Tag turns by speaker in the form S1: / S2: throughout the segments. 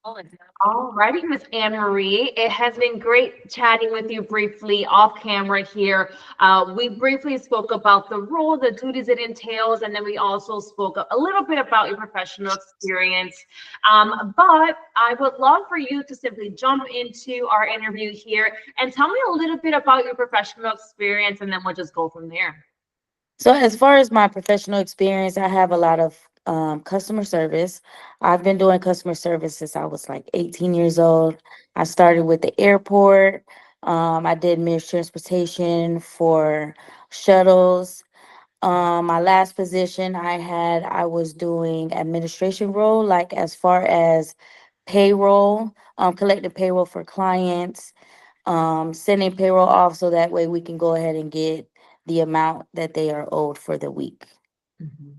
S1: All righty, Miss Annmarie. It has been great chatting with you briefly off camera here. We briefly spoke about the role, the duties it entails, and then we also spoke a little bit about your professional experience. But I would love for you to simply jump into our interview here and tell me a little bit about your professional experience, and then we'll just go from there.
S2: So, as far as my professional experience, I have a lot of customer service. I've been doing customer service since I was like 18 years old. I started with the airport. I did managed transportation for shuttles. My last position I was doing administration role, like as far as payroll, collecting payroll for clients, sending payroll off so that way we can go ahead and get the amount that they are owed for the week.
S1: Mhm.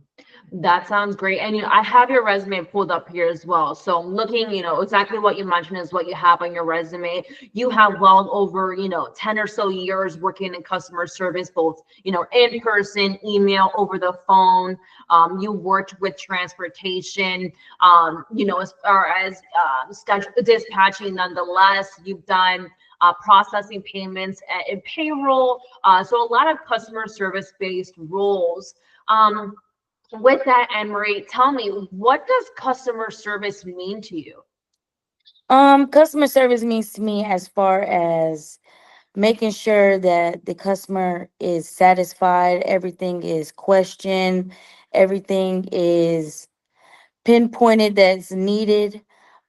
S1: That sounds great. And I have your resume pulled up here as well. So I'm looking, exactly what you mentioned is what you have on your resume. You have well over, 10 or so years working in customer service, both, in person, email, over the phone. You worked with transportation, as far as schedule dispatching, nonetheless. You've done processing payments and payroll. So a lot of customer service based roles. With that, Anne Marie, tell me, what does customer service mean to you?
S2: Customer service means to me as far as making sure that the customer is satisfied, everything is questioned, everything is pinpointed that's needed.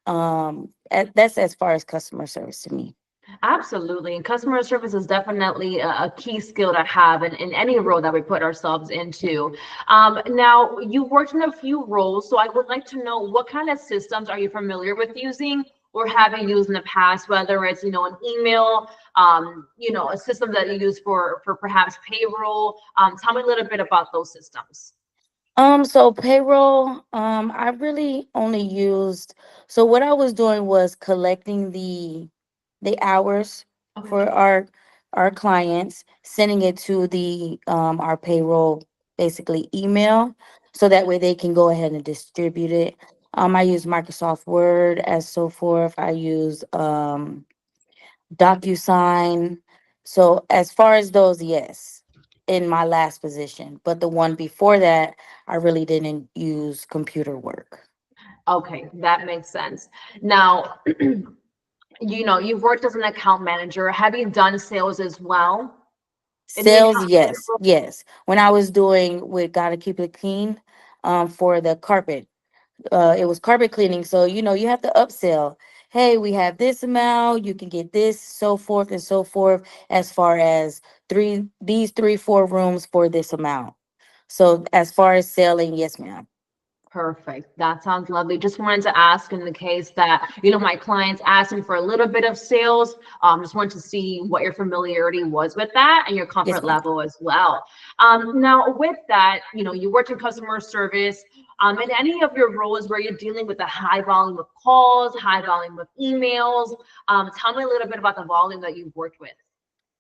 S2: That's as far as customer service to me.
S1: Absolutely. And customer service is definitely a key skill to have in any role that we put ourselves into. Now, you worked in a few roles, so I would like to know what kind of systems are you familiar with using or having used in the past, whether it's, an email, a system that you use for perhaps payroll. Tell me a little bit about those systems.
S2: So payroll, I really only used, so what I was doing was collecting the hours
S1: Okay.
S2: for our clients, sending it to the our payroll basically email so that way they can go ahead and distribute it. I use Microsoft Word as so forth. I use DocuSign. So as far as those, yes, in my last position. But the one before that, I really didn't use computer work.
S1: Okay, that makes sense. Now, you've worked as an account manager. Have you done sales as well in the
S2: Sales,
S1: account manager
S2: yes,
S1: role?
S2: yes. When I was doing with Gotta Keep It Clean, for the carpet, it was carpet cleaning. So you have to upsell. Hey, we have this amount. You can get this, so forth and so forth. As far as these 3, 4 rooms for this amount. So as far as selling, yes, ma'am.
S1: Perfect. That sounds lovely. Just wanted to ask in the case that, my clients asking for a little bit of sales. Just wanted to see what your familiarity was with that and your
S2: Yes,
S1: comfort
S2: ma'am.
S1: level as well. Now with that, you worked in customer service. In any of your roles where you're dealing with a high volume of calls, high volume of emails, tell me a little bit about the volume that you've worked with.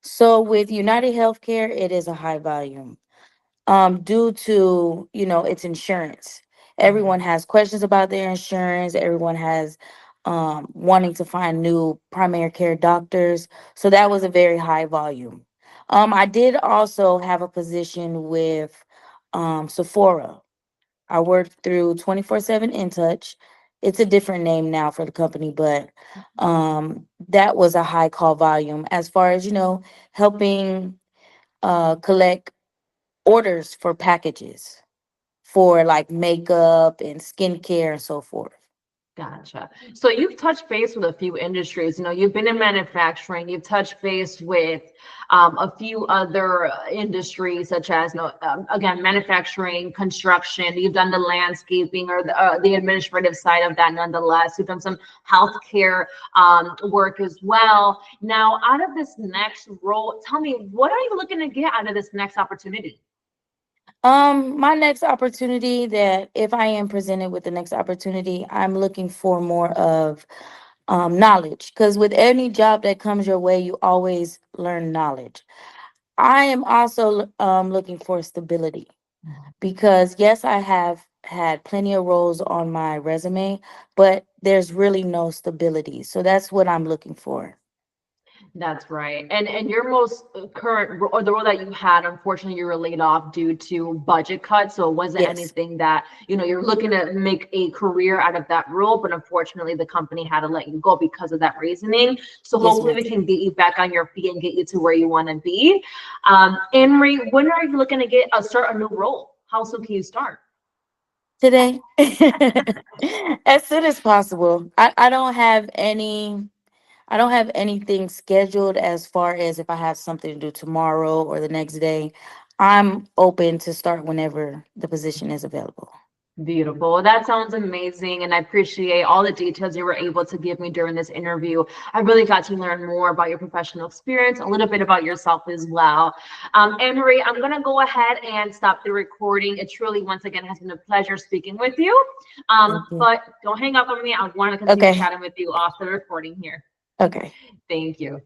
S2: So with United Healthcare, it is a high volume. Due to its insurance. Everyone has questions about their insurance. Everyone has wanting to find new primary care doctors. So that was a very high volume. I did also have a position with Sephora. I worked through 24/7 In Touch. It's a different name now for the company, but that was a high call volume as far as helping collect orders for packages for like makeup and skincare and so forth.
S1: Gotcha. So you've touched base with a few industries. You've been in manufacturing. You've touched base with a few other industries, such as, again, manufacturing, construction. You've done the landscaping or the administrative side of that, nonetheless. You've done some healthcare work as well. Now, out of this next role, tell me, what are you looking to get out of this next opportunity?
S2: My next opportunity, that if I am presented with the next opportunity, I'm looking for more of knowledge, because with any job that comes your way, you always learn knowledge. I am also looking for stability. because yes, I have had plenty of roles on my resume, but there's really no stability. So that's what I'm looking for.
S1: That's right. And your most current or the role that you had, unfortunately, you were laid off due to budget cuts. So it wasn't
S2: Yes,
S1: anything that, you're looking to make a career out of that role, but unfortunately the company had to let you go because of that reasoning. So
S2: yes,
S1: hopefully
S2: ma'am.
S1: we can get you back on your feet and get you to where you want to be. Anne-Marie, when are you looking to start a new role? How soon can you start?
S2: Today, as soon as possible. I don't have any. I don't have anything scheduled as far as if I have something to do tomorrow or the next day. I'm open to start whenever the position is available.
S1: Beautiful. Well, that sounds amazing. And I appreciate all the details you were able to give me during this interview. I really got to learn more about your professional experience, a little bit about yourself as well. Anne Marie, I'm going to go ahead and stop the recording. It truly, once again, has been a pleasure speaking with you.
S2: Thank you.
S1: But don't hang up on me. I want to continue
S2: Okay.
S1: chatting with you off the recording here.
S2: Okay.
S1: Thank you.